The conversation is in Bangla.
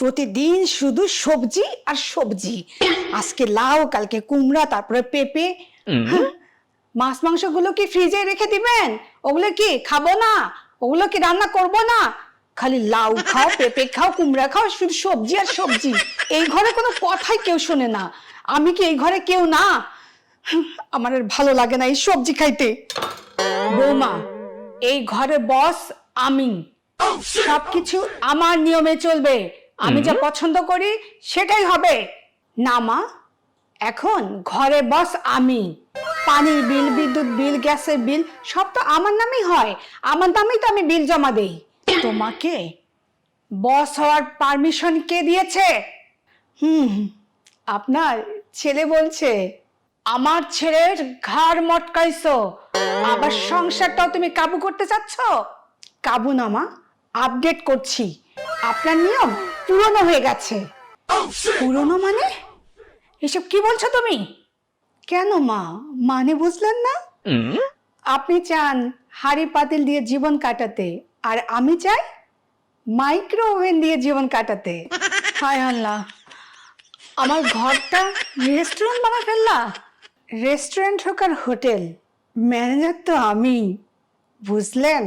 প্রতিদিন শুধু সবজি আর সবজি, আজকে লাউ, কালকে কুমড়া, তারপরে পেঁপে। হ্যাঁ, মাছ মাংসগুলো কি ফ্রিজে রেখে দিবেন? ওগুলো কি খাবো না? ওগুলো কি রান্না করব না? খালি লাউ খাও, পেঁপে খাও, কুমড়া খাও, শুধু সবজি আর সবজি। এই ঘরে কোনো কথাই কেউ শোনে না। আমি কি এই ঘরে কেউ না? আমার আর ভালো লাগে না এই সবজি খাইতে। বৌমা, এই ঘরে বস আমি। সবকিছু আমার নিয়মে চলবে। আমি যা পছন্দ করি সেটাই হবে। না মা, এখন ঘরে বস আমি। পানির বিল, বিদ্যুৎ বিল, গ্যাসের বিল সব তো আমার নামেই হয়। আমার নামেই তো আমি বিল জমা দেই। তোমাকে বস হওয়ার পারমিশন কে দিয়েছে? আপনার ছেলে বলছে। আমার ছেলের ঘাড় মটকাইছো, আবার সংসারটাও তুমি কাবু করতে চাচ্ছ? কাবু না মা, আপডেট করছি। আপনার নিয়ম পুরনো হয়ে গেছে। পুরনো মানে? এসব কি বলছো তুমি? কেন মা, মানে বুঝলেন না? আপনি চান হাড়ি পাতিল দিয়ে জীবন কাটাতে, আর আমি চাই মাইক্রো ওভেন দিয়ে জীবন কাটাতে। হায় আল্লাহ, আমার ঘরটা রেস্টুরেন্ট বানা ফেললা। রেস্টুরেন্ট হোক আর হোটেল, ম্যানেজার তো আমি, বুঝলেন?